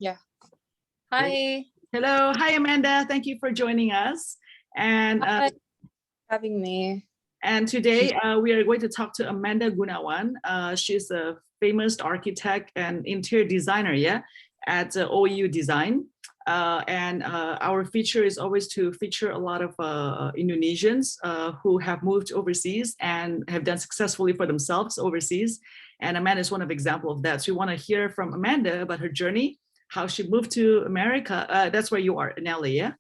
Yeah. Great. Hi. Hello. Hi, Amanda. Thank you for joining us. And Hi, having me. and today we are going to talk to Amanda Gunawan. She's a famous architect and interior designer, yeah, at OWIU Design. Our feature is always to feature a lot of Indonesians who have moved overseas and have done successfully for themselves overseas. And Amanda is one of example of that. So we want to hear from Amanda about her journey, how she moved to America. That's where you are in LA, yeah?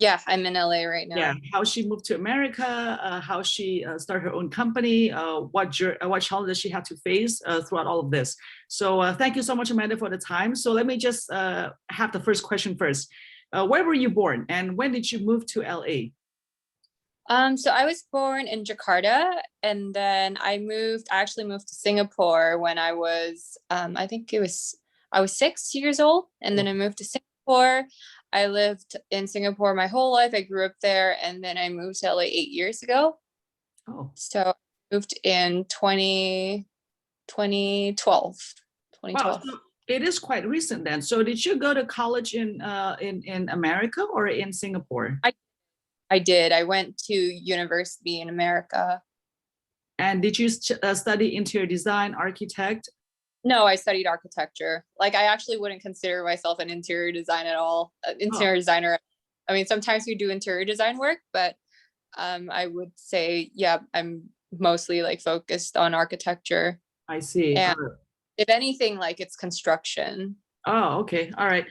Yeah, I'm in LA right Yeah, now. how she moved to America, how she started her own company, what challenges she had to face throughout all of this. So thank you so much, Amanda, for the time. So let me just have the first question first. Where were you born and when did you move to LA? So I was born in Jakarta, and then I actually moved to Singapore when I was, I was 6 years old, and then I moved to Singapore. I lived in Singapore my whole life. I grew up there, and then I moved to LA 8 years ago. Oh, So I moved in 2012. wow. 2012. So it is quite recent then. So did you go to college in America or in Singapore? I did. I went to university in America. And did you study interior design, architect? No, I studied architecture. Like, I actually wouldn't consider myself an interior design at all. Interior designer. I mean, sometimes we do interior design work, but I would say, yeah, I'm mostly like focused on architecture. I see. And if anything, like, it's construction. Oh, okay. All right.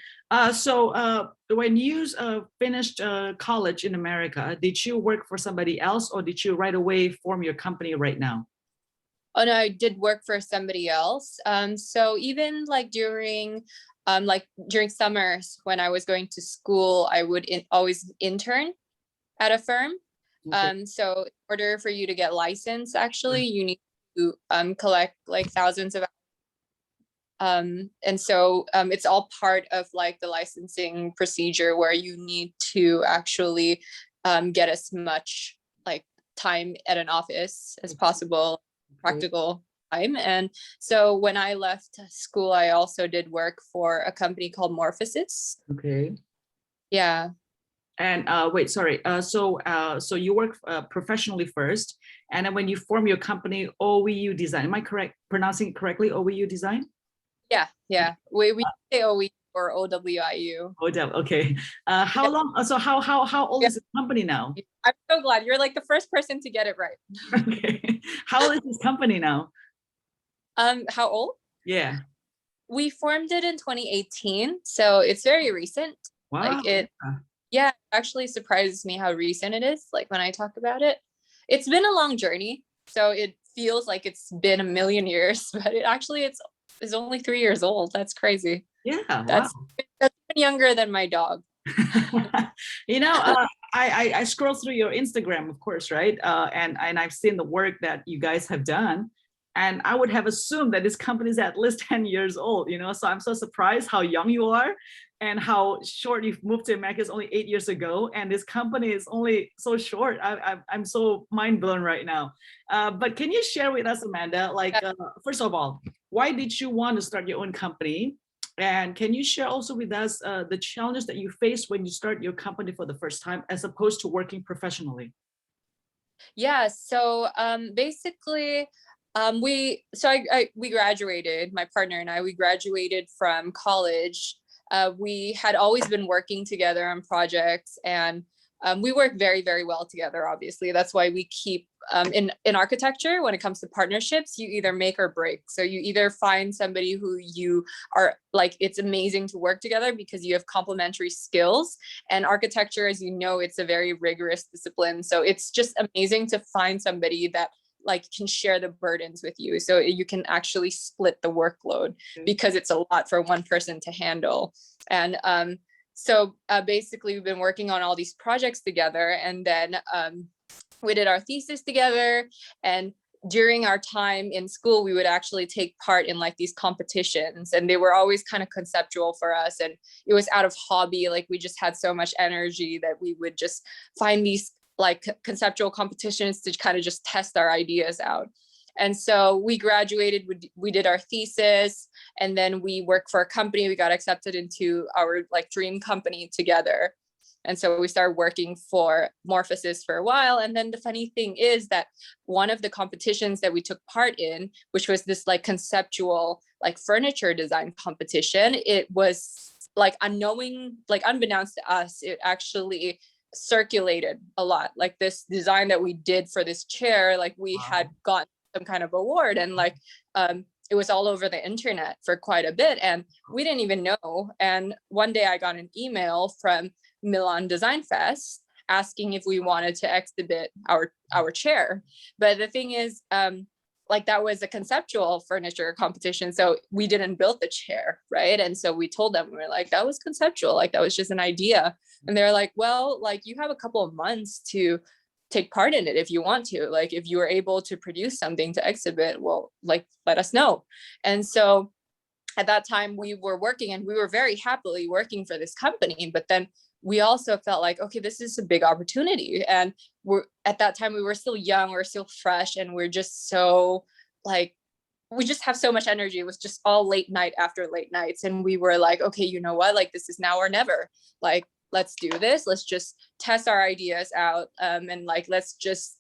So when you finished college in America, did you work for somebody else or did you right away form your company right now? Oh no, I did work for somebody else. So even like during summers when I was going to school, I would always intern at a firm. Okay. So in order for you to get licensed, actually, you need to collect like thousands of and so it's all part of like the licensing procedure where you need to actually get as much like time at an office as possible, practical time. And so when I left school, I also did work for a company called Morphosis. Okay. Yeah. And wait, sorry. So you work professionally first, and then when you form your company, OWIU Design. Am I correct pronouncing it correctly? OWIU Design? Yeah. We say OWIU or OWIU. Oh, okay. How long? So how old is the company now? I'm so glad you're like the first person to get it right. Okay. How old is this company now? How old? Yeah. We formed it in 2018, so it's very recent. Wow. Like it actually surprises me how recent it is, like when I talk about it. It's been a long journey, so it feels like it's been a million years, but it's only 3 years old. That's crazy. Yeah. That's Wow. that's even younger than my dog. You know, I scroll through your Instagram, of course, right? And I've seen the work that you guys have done, and I would have assumed that this company is at least 10 years old. You know, so I'm so surprised how young you are, and how short you've moved to America is only 8 years ago, and this company is only so short. I'm so mind blown right now. But can you share with us, Amanda? Like, first of all, why did you want to start your own company? And can you share also with us the challenges that you face when you start your company for the first time, as opposed to working professionally? Yeah. So basically, we graduated. My partner and I, we graduated from college. We had always been working together on projects, and we work very, very well together. Obviously, that's why we keep in architecture. When it comes to partnerships, you either make or break. So you either find somebody who you are like, it's amazing to work together because you have complementary skills. And architecture, as you know, it's a very rigorous discipline. So it's just amazing to find somebody that like can share the burdens with you, so you can actually split the workload, because it's a lot for one person to handle. And so basically we've been working on all these projects together, and then we did our thesis together. And during our time in school, we would actually take part in like these competitions, and they were always kind of conceptual for us, and it was out of hobby. Like, we just had so much energy that we would just find these like conceptual competitions to kind of just test our ideas out. And so we graduated, we did our thesis, and then we worked for a company. We got accepted into our like dream company together. And so we started working for Morphosis for a while. And then the funny thing is that one of the competitions that we took part in, which was this like conceptual, like furniture design competition, it was like unbeknownst to us, it actually circulated a lot. Like this design that we did for this chair, like we had gotten some kind of award, and like it was all over the internet for quite a bit, and we didn't even know. And one day I got an email from Milan Design Fest asking if we wanted to exhibit our chair. But the thing is, like that was a conceptual furniture competition, so we didn't build the chair, right? And so we told them, we were like, that was conceptual, like that was just an idea. And they're like, well, like you have a couple of months to take part in it if you want to, like if you were able to produce something to exhibit, well, like let us know. And so at that time we were working, and we were very happily working for this company, but then we also felt like, okay, this is a big opportunity. And we're at that time we were still young, we're still fresh, and we're just so like, we just have so much energy. It was just all late night after late nights, and we were like, okay, you know what, like this is now or never. Like let's do this, let's just test our ideas out, and like let's just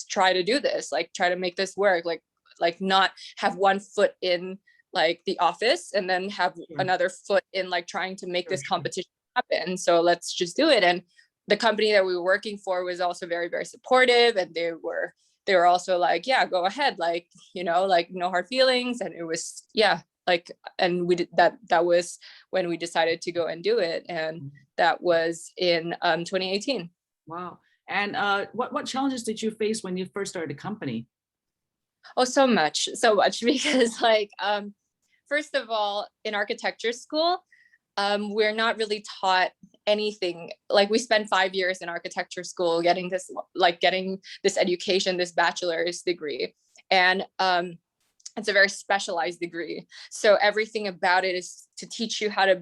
try to do this, like try to make this work, like not have one foot in like the office and then have another foot in like trying to make this competition happen. So let's just do it. And the company that we were working for was also very, very supportive, and they were also like, yeah, go ahead, like, you know, like no hard feelings. And it was, yeah, like, and we did that was when we decided to go and do it. And that was in 2018. Wow. And what challenges did you face when you first started the company? Oh, so much because like first of all, in architecture school, we're not really taught anything. Like we spent 5 years in architecture school getting this education, this bachelor's degree. And it's a very specialized degree. So everything about it is to teach you how to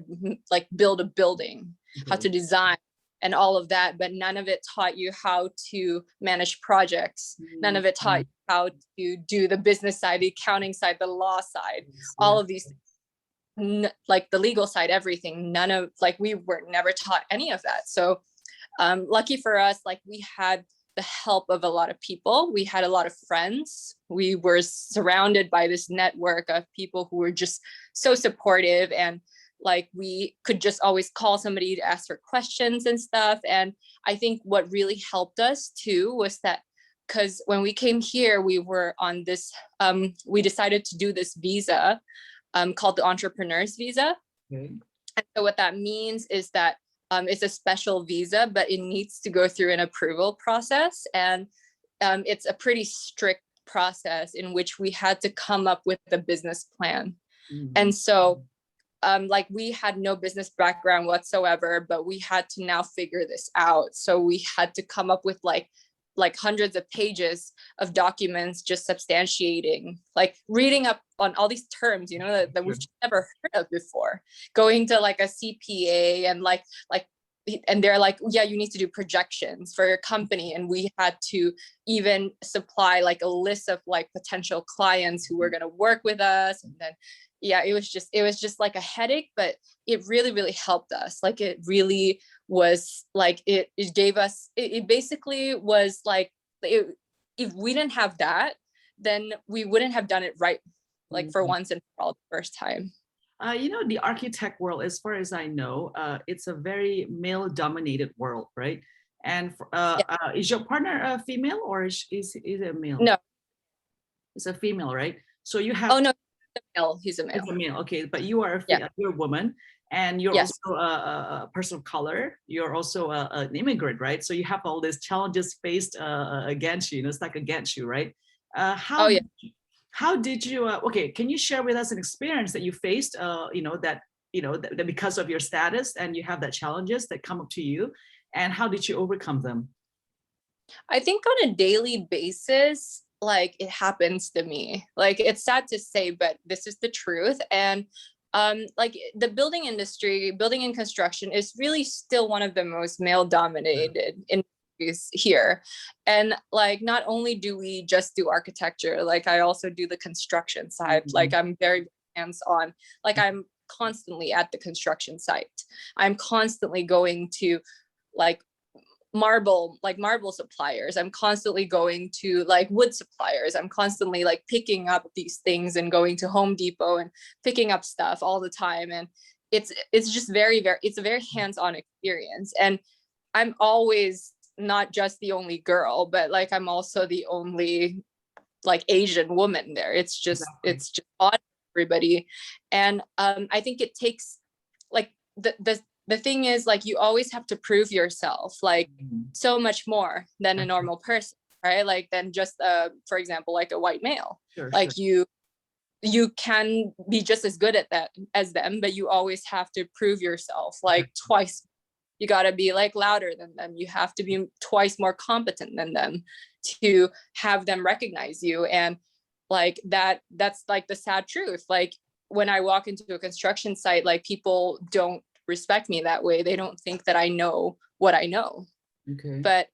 like build a building, how to design and all of that. But none of it taught you how to manage projects. None of it taught you how to do the business side, the accounting side, the law side, all of these things. Like the legal side, everything, none of, like we were never taught any of that. So lucky for us, like we had the help of a lot of people. We had a lot of friends. We were surrounded by this network of people who were just so supportive, and like we could just always call somebody to ask for questions and stuff. And I think what really helped us too was that, because when we came here, we were on this, we decided to do this visa called the entrepreneur's visa. Okay. And so what that means is that it's a special visa, but it needs to go through an approval process. And it's a pretty strict process in which we had to come up with a business plan. And so like we had no business background whatsoever, but we had to now figure this out. So we had to come up with like hundreds of pages of documents just substantiating, like reading up on all these terms, you know, that we've just never heard of before, going to like a CPA and like, and they're like, yeah, you need to do projections for your company. And we had to even supply like a list of like potential clients who were going to work with us. And then, yeah, it was just like a headache, but it really, really helped us. Like it really was like, it gave us, it basically was like, if we didn't have that, then we wouldn't have done it right, like for once and for all the first time. You know, the architect world, as far as I know, it's a very male-dominated world, right? And is your partner a female or is it a male? No. It's a female, right? So you have. Oh no, he's a male. It's a male, okay. But you are you're a woman, and you're also a person of color. You're also an immigrant, right? So you have all these challenges faced against you. You know, it's like against you, right? How did you? Okay, can you share with us an experience that you faced? That because of your status, and you have that challenges that come up to you, and how did you overcome them? I think on a daily basis, like it happens to me. Like it's sad to say, but this is the truth. And like the building industry, building and construction is really still one of the most male dominated in industries here. And like, not only do we just do architecture, like I also do the construction side. Like I'm very hands-on, like I'm constantly at the construction site. I'm constantly going to like marble suppliers. I'm constantly going to like wood suppliers. I'm constantly like picking up these things and going to Home Depot and picking up stuff all the time. And it's just it's a very hands-on experience. And I'm always not just the only girl, but like I'm also the only like Asian woman there. It's just on everybody. And I think it takes like the thing is like you always have to prove yourself like so much more than a normal person, right? Like than just for example, like a white male. Like you can be just as good at that as them, but you always have to prove yourself like twice. You got to be like louder than them. You have to be twice more competent than them to have them recognize you. And like that's like the sad truth. Like when I walk into a construction site, like people don't respect me that way. They don't think that I know what I know. But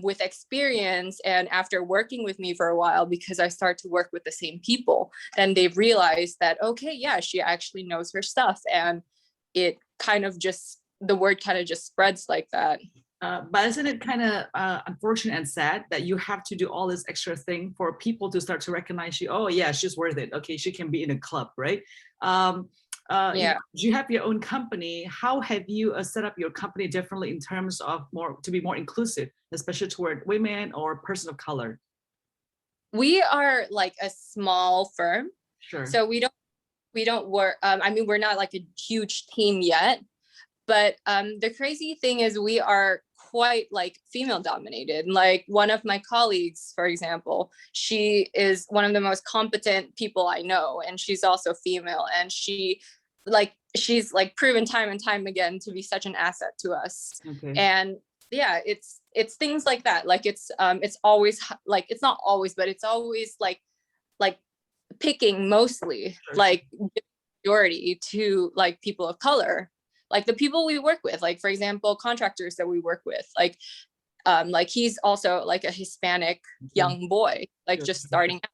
with experience and after working with me for a while, because I start to work with the same people, then they've realized that, okay, yeah, she actually knows her stuff. And it kind of just, the word kind of just spreads like that. But isn't it kind of unfortunate and sad that you have to do all this extra thing for people to start to recognize you? Oh yeah, she's worth it. Okay, she can be in a club, right? You have your own company. How have you set up your company differently in terms of to be more inclusive, especially toward women or person of color? We are like a small firm. Sure. So we don't work, I mean, we're not like a huge team yet, but the crazy thing is we are quite like female dominated. Like one of my colleagues, for example, she is one of the most competent people I know, and she's also female, and she's like proven time and time again to be such an asset to us. And yeah, it's things like that. Like it's always like, it's not always, but it's always like picking mostly like majority to like people of color, like the people we work with, like for example, contractors that we work with, like he's also like a Hispanic young boy, like just starting out.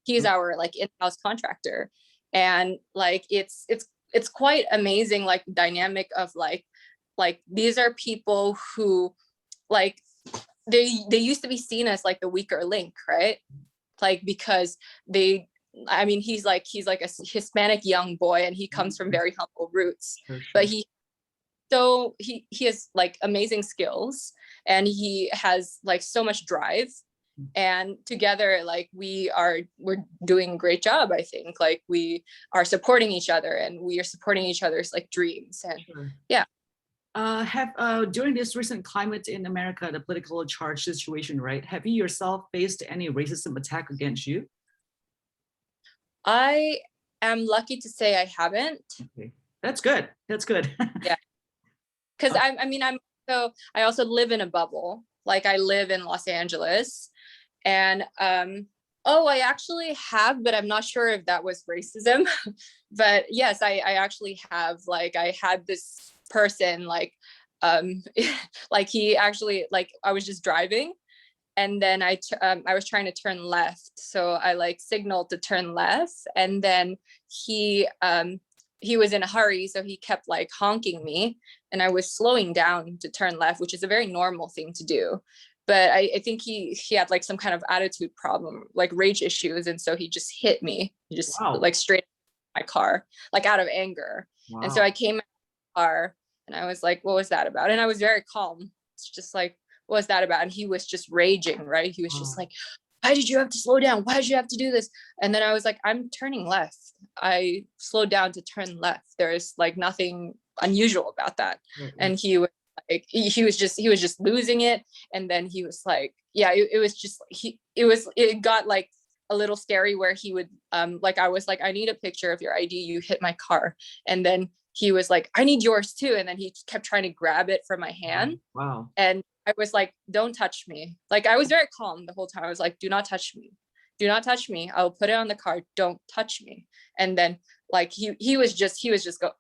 He's our like in-house contractor. And like it's quite amazing, like dynamic of like these are people who like they used to be seen as like the weaker link, right? Like because I mean, he's like a Hispanic young boy, and he comes from very humble roots, but he has like amazing skills, and he has like so much drive, and together like we're doing a great job. I think like we are supporting each other, and we are supporting each other's like dreams. And yeah. During this recent climate in America, the political charge situation, right? Have you yourself faced any racism attack against you? I am lucky to say I haven't. Okay. That's good. That's good. Yeah. Because I also live in a bubble. Like I live in Los Angeles, and I actually have, but I'm not sure if that was racism. But yes, I actually have. Like I had this person like like he actually, like I was just driving, and then I was trying to turn left, so I like signaled to turn left, and then he was in a hurry, so he kept like honking me, and I was slowing down to turn left, which is a very normal thing to do. But I think he had like some kind of attitude problem, like rage issues, and so he just hit me. He just like straight my car, like out of anger. And so I came out of the car, and I was like, what was that about? And I was very calm. It's just like, what was that about? And he was just raging, right? He was just like, why did you have to slow down? Why did you have to do this? And then I was like, I'm turning left. I slowed down to turn left. There is like nothing unusual about that. And he was like, he was just losing it. And then he was like, yeah, it got like a little scary, where he would like, I was like, I need a picture of your ID. You hit my car. And then he was like, I need yours too. And then he kept trying to grab it from my hand. Wow. And I was like, don't touch me. Like I was very calm the whole time. I was like, do not touch me. Do not touch me. I'll put it on the card. Don't touch me. And then like he was just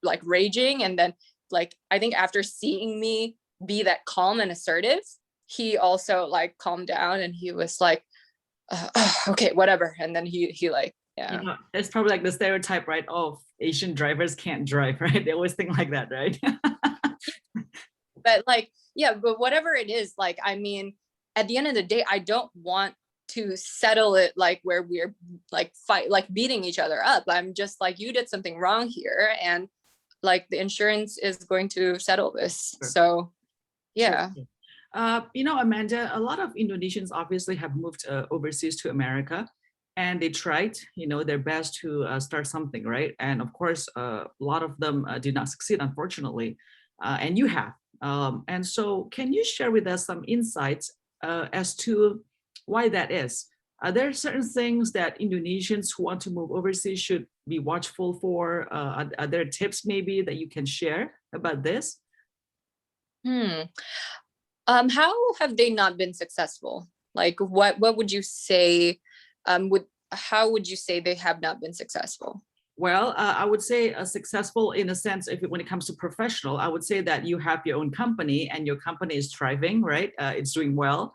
like raging. And then like I think after seeing me be that calm and assertive, he also like calmed down and he was like, okay, whatever. And then he like, You yeah. know, it's probably like the stereotype, right? Oh, Asian drivers can't drive, right? They always think like that, right? But like, yeah, but whatever it is, like, I mean, at the end of the day, I don't want to settle it like where we're like beating each other up. I'm just like, you did something wrong here, and like the insurance is going to settle this. Sure. So Sure. yeah. You know, Amanda, a lot of Indonesians obviously have moved overseas to America, and they tried, you know, their best to start something, right? And of course, a lot of them did not succeed, unfortunately, and you have. And so, can you share with us some insights as to why that is? Are there certain things that Indonesians who want to move overseas should be watchful for? Are there tips maybe that you can share about this? Hmm. How have they not been successful? Like, what would you say? Would How would you say they have not been successful? Well, I would say successful in a sense, if when it comes to professional, I would say that you have your own company and your company is thriving, right? It's doing well.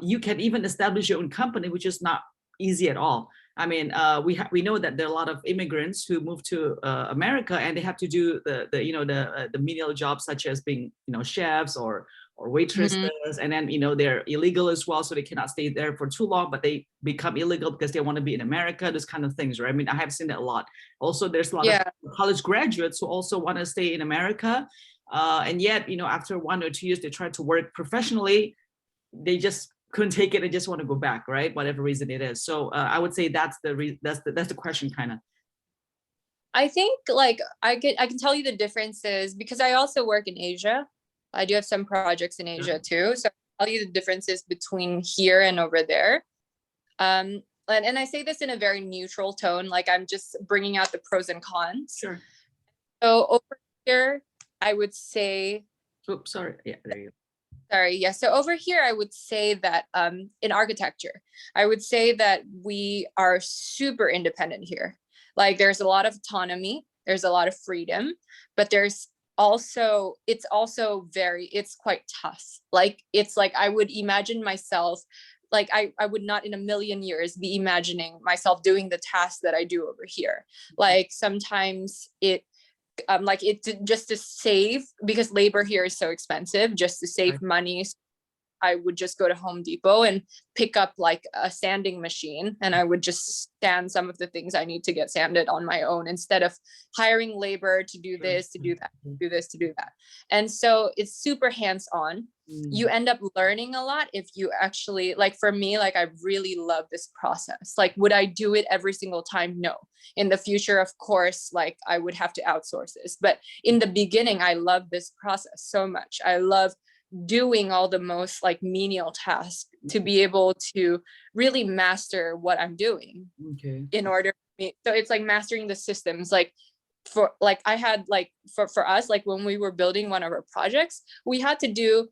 You can even establish your own company, which is not easy at all. I mean, we know that there are a lot of immigrants who move to America and they have to do the you know the menial jobs such as being chefs or waitresses, Mhm. and then they're illegal as well, so they cannot stay there for too long, but they become illegal because they want to be in America, those kind of things, right? I mean, I have seen that a lot. Also, there's a lot of Yeah. college graduates who also want to stay in America, and yet after 1 or 2 years they try to work professionally, they just couldn't take it and just want to go back, right? Whatever reason it is. So I would say that's the question, kind of. I think like I can tell you the differences because I also work in Asia. I do have some projects in Asia too. So I'll tell you the differences between here and over there. And I say this in a very neutral tone, like I'm just bringing out the pros and cons. Sure. So over here, I would say, Oops, sorry. Yeah, there you go. sorry, yeah. So over here, I would say that in architecture, I would say that we are super independent here. Like there's a lot of autonomy, there's a lot of freedom, but it's also it's quite tough. Like it's like I would imagine myself, like I would not in a million years be imagining myself doing the tasks that I do over here. Like sometimes just to save, because labor here is so expensive, just to save money, I would just go to Home Depot and pick up like a sanding machine, and I would just sand some of the things I need to get sanded on my own instead of hiring labor to do this, to do that, do this, to do that. And so it's super hands-on. You end up learning a lot if you actually, like for me, like I really love this process. Like, would I do it every single time? No. In the future, of course, like I would have to outsource this. But in the beginning, I love this process so much. I love doing all the most like menial tasks to be able to really master what I'm doing. Okay. In order so it's like mastering the systems. Like for like I had like for us, like when we were building one of our projects, we had to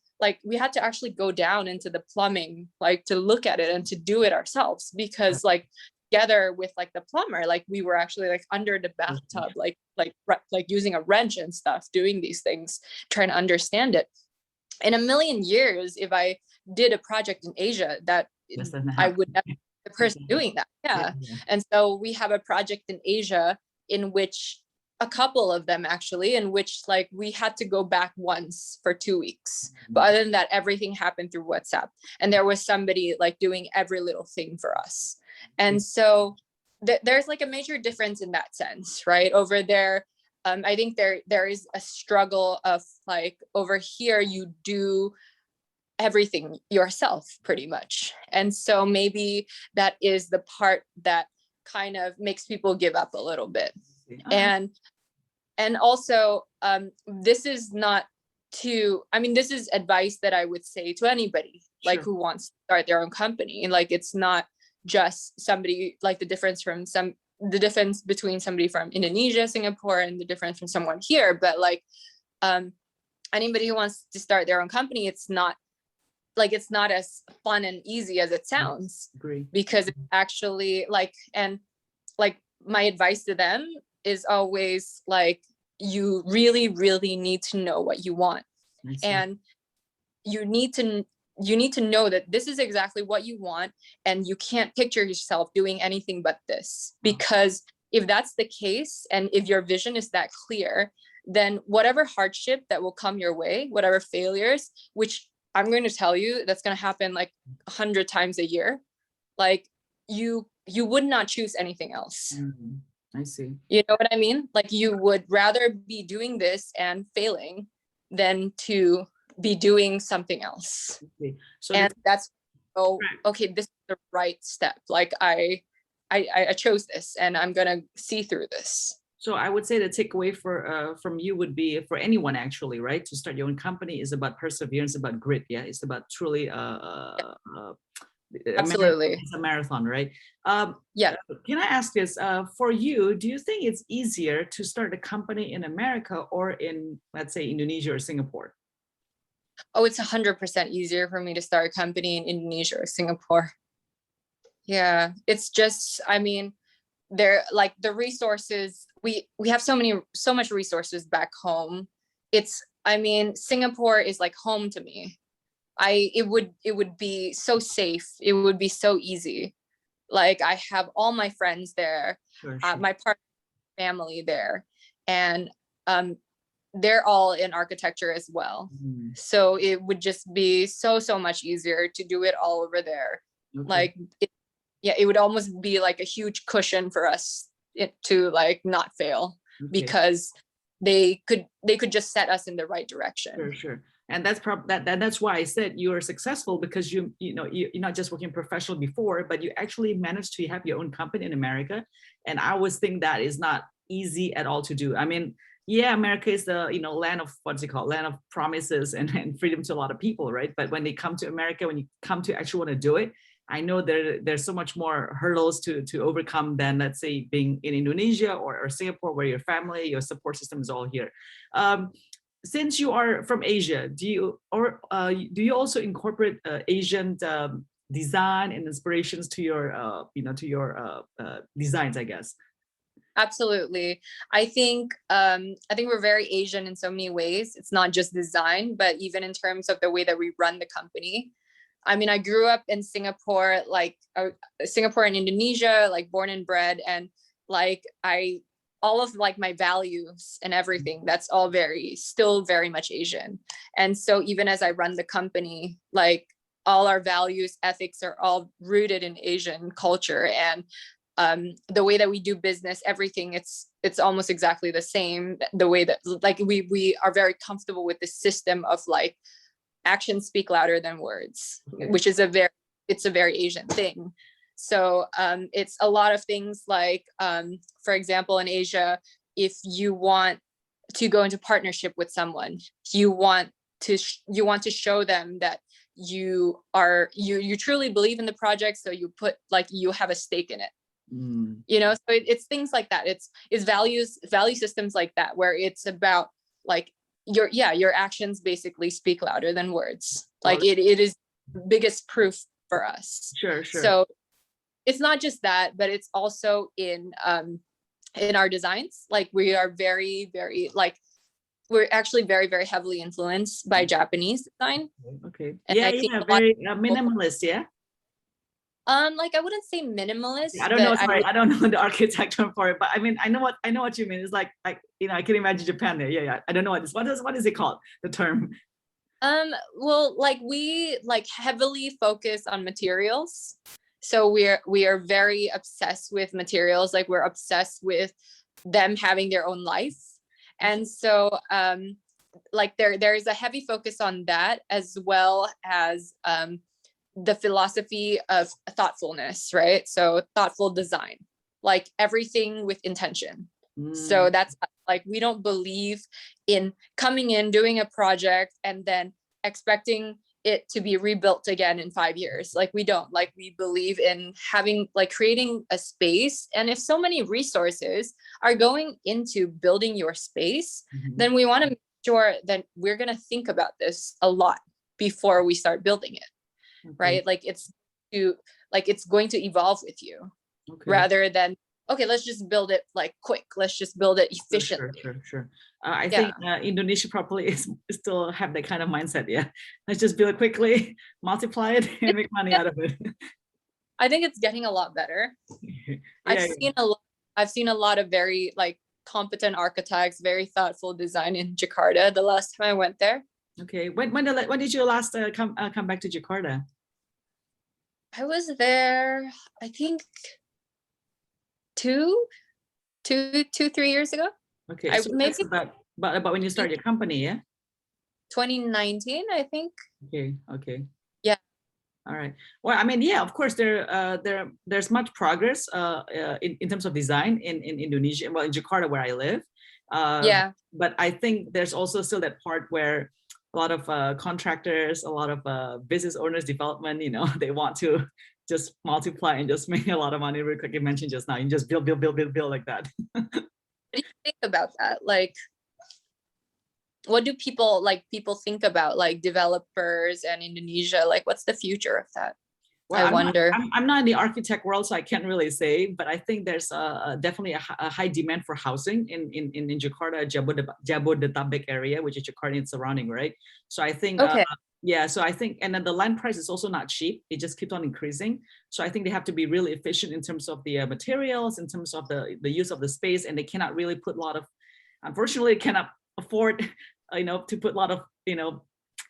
actually go down into the plumbing, like to look at it and to do it ourselves, because like together with like the plumber, like we were actually like under the bathtub, like using a wrench and stuff, doing these things, trying to understand it. In a million years, if I did a project in Asia, that I would never be the person doing that. Yeah. And so we have a project in Asia in which a couple of them actually, in which like we had to go back once for 2 weeks. But other than that, everything happened through WhatsApp. And there was somebody like doing every little thing for us. And so there's like a major difference in that sense, right? Over there, I think there is a struggle of like over here, you do everything yourself pretty much. And so maybe that is the part that kind of makes people give up a little bit. And also, this is not this is advice that I would say to anybody like who wants to start their own company. And like, it's not just somebody, like the difference between somebody from Indonesia, Singapore, and the difference from someone here. But like anybody who wants to start their own company, it's not as fun and easy as it sounds. Agree. Because it's actually like, and like my advice to them is always like, you really, really need to know what you want. And you need to you need to know that this is exactly what you want, and you can't picture yourself doing anything but this. Because if that's the case, and if your vision is that clear, then whatever hardship that will come your way, whatever failures, which I'm going to tell you, that's going to happen like 100 times a year, like you would not choose anything else. I see. You know what I mean? Like you would rather be doing this and failing than to be doing something else. Okay. So and that's, oh, okay, this is the right step. Like I chose this, and I'm gonna see through this. So I would say the takeaway from you would be, for anyone actually, right? To start your own company is about perseverance, about grit. Yeah, it's about truly Absolutely. It's a marathon, right? Yeah. Can I ask this? For you, do you think it's easier to start a company in America or in, let's say, Indonesia or Singapore? Oh, it's 100% easier for me to start a company in Indonesia or Singapore. Yeah, it's just, I mean, they're like the resources, we have so much resources back home. It's, I mean, Singapore is like home to me. It would be so safe. It would be so easy. Like I have all my friends there, Sure. my partner family there, and they're all in architecture as well. So it would just be so much easier to do it all over there. Okay. Like it would almost be like a huge cushion for us to like not fail. Okay. Because they could just set us in the right direction. Sure. And that's why I said you are successful, because you're not just working professional before, but you actually managed to have your own company in America. And I always think that is not easy at all to do. I mean, yeah, America is the land of, what's it called, land of promises and freedom to a lot of people, right? But when they come to America, when you come to actually want to do it, I know there's so much more hurdles to overcome than, let's say, being in Indonesia or Singapore, where your family, your support system is all here. Since you are from Asia, do you also incorporate Asian design and inspirations to your designs, I guess? Absolutely. I think we're very Asian in so many ways. It's not just design, but even in terms of the way that we run the company. I mean, I grew up in Singapore, like Singapore and Indonesia, like born and bred, and like all of like my values and everything, that's all still very much Asian. And so even as I run the company, like all our values, ethics are all rooted in Asian culture. And the way that we do business, everything, it's almost exactly the same. The way that like we are very comfortable with the system of like actions speak louder than words, which is a very Asian thing. So it's a lot of things like, for example, in Asia, if you want to go into partnership with someone, you want to show them that you truly believe in the project. So you put like you have a stake in it. So it's things like that. It's value systems like that, where it's about like your actions basically speak louder than words. Like it is the biggest proof for us. Sure. So it's not just that, but it's also in our designs. Like we are very, very like we're actually very, very heavily influenced by Japanese design. Okay. And very minimalist. Yeah. Like I wouldn't say minimalist. I don't know. Sorry, I don't know the architecture for it, but I mean, I know what you mean. It's like I can imagine Japan there. Yeah. I don't know what is it called? The term. Well, like we like heavily focus on materials. So we are very obsessed with materials. Like we're obsessed with them having their own life. And so like there is a heavy focus on that, as well as the philosophy of thoughtfulness, right? So thoughtful design, like everything with intention. So that's like, we don't believe in coming in, doing a project, and then expecting it to be rebuilt again in 5 years. Like we don't. Like we believe in creating a space. And if so many resources are going into building your space, then we want to make sure that we're going to think about this a lot before we start building it. Right? Like it's going to evolve with you, rather than okay, let's just build it like quick. Let's just build it Sure, sure, efficiently. sure, sure. I Yeah. think Indonesia probably is still have that kind of mindset. Yeah, let's just build it quickly, multiply it, and make money out of it. I think it's getting a lot better. I've Yeah, seen a lot, I've seen a lot of very like competent architects, very thoughtful design in Jakarta the last time I went there. okay. When did you last come back to Jakarta? I was there, I think two, 3 years ago. Okay, I so that's maybe about when you start your company, yeah? 2019, I think. Okay, okay. Yeah. All right. Well, I mean, yeah, of course, there's much progress in terms of design in Indonesia, well, in Jakarta where I live. Yeah. But I think there's also still that part where a lot of contractors, a lot of business owners, development, they want to just multiply and just make a lot of money. Real quick, you mentioned just now, you just build, build, build, build, build like that. What do you think about that? Like, what do people think about like developers and Indonesia? Like, what's the future of that? Well, I wonder. I'm not in the architect world, so I can't really say, but I think there's definitely a high demand for housing in Jakarta, Jabodetabek area, which is Jakarta and surrounding, right? So I think, Okay. yeah, so I think, and then the land price is also not cheap. It just keeps on increasing. So I think they have to be really efficient in terms of the materials, in terms of the use of the space, and they cannot really put a lot of, unfortunately, cannot afford, to put a lot of,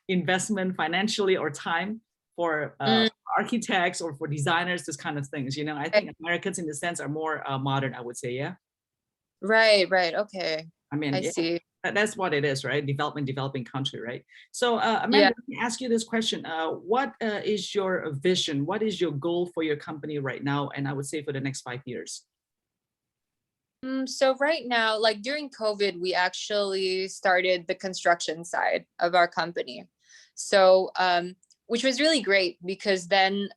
investment financially or time for Mm, architects or for designers, this kind of things. I think Americans in the sense are more modern, I would say. Yeah. right. Okay. I mean, I yeah, see. that's what it is, right? Developing country, right? So Yeah. Amanda, let me ask you this question. What is your vision? What is your goal for your company right now? And I would say for the next 5 years. So right now, like during COVID, we actually started the construction side of our company. So, which was really great because then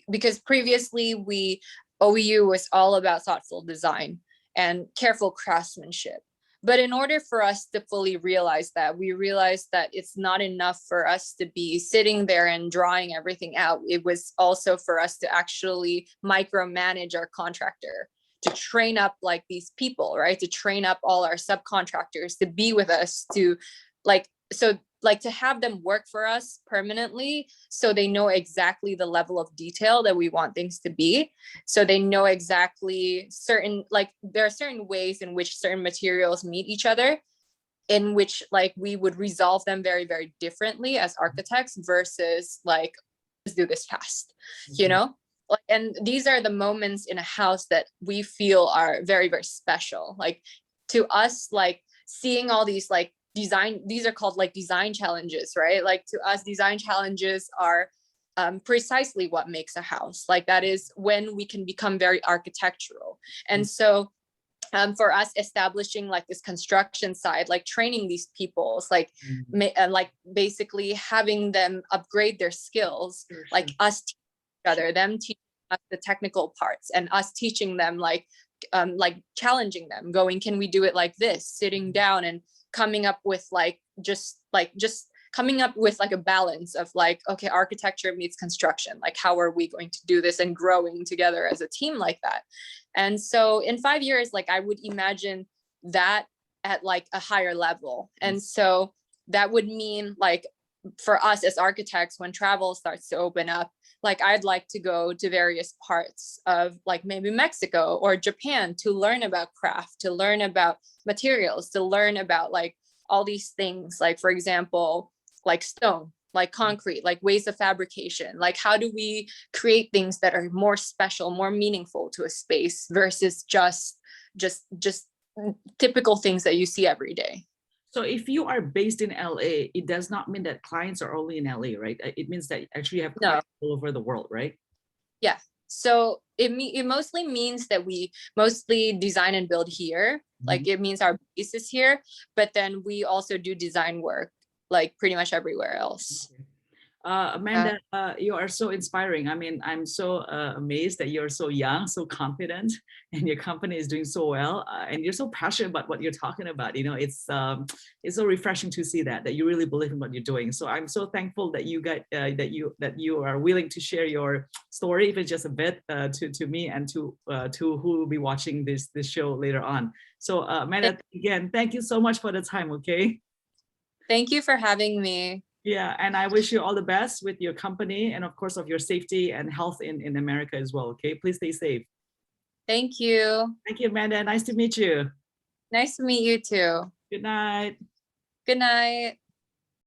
because previously OEU was all about thoughtful design and careful craftsmanship. But in order for us to fully realize that, we realized that it's not enough for us to be sitting there and drawing everything out. It was also for us to actually micromanage our contractor, to train up like these people, right? To train up all our subcontractors to be with us, to to have them work for us permanently, so they know exactly the level of detail that we want things to be. So they know exactly there are certain ways in which certain materials meet each other, in which like we would resolve them very, very differently as architects versus like, let's do this fast, you Mhm. know? And these are the moments in a house that we feel are very, very special. Like to us, like seeing all these like these are called like design challenges, right? Like to us, design challenges are precisely what makes a house. Like that is when we can become very architectural. And so for us, establishing like this construction side, like training these people, it's like like basically having them upgrade their skills, Sure, like sure. us teach each other, them teaching us the technical parts, and us teaching them like challenging them, going, can we do it like this? Sitting down and coming up with just coming up with like a balance of like, okay, architecture meets construction. Like, how are we going to do this, and growing together as a team like that? And so in 5 years, like I would imagine that at like a higher level. And so that would mean like for us as architects, when travel starts to open up, like I'd like to go to various parts of like maybe Mexico or Japan to learn about craft, to learn about materials, to learn about like all these things, like for example, like stone, like concrete, like ways of fabrication, like how do we create things that are more special, more meaningful to a space versus just typical things that you see every day. So if you are based in LA, it does not mean that clients are only in LA, right? It means that actually you have No. clients all over the world, right? Yeah. So it mostly means that we mostly design and build here. Like it means our base is here, but then we also do design work like pretty much everywhere else. Okay. Amanda, you are so inspiring. I mean, I'm so amazed that you're so young, so confident, and your company is doing so well, and you're so passionate about what you're talking about. You know, it's so refreshing to see that you really believe in what you're doing. So I'm so thankful that you got that you are willing to share your story, even just a bit, to me and to who will be watching this show later on. So Amanda, again, thank you so much for the time. Okay. Thank you for having me. Yeah, and I wish you all the best with your company and of course of your safety and health in America as well. Okay, please stay safe. Thank you. Thank you, Amanda. Nice to meet you. Nice to meet you too. Good night. Good night.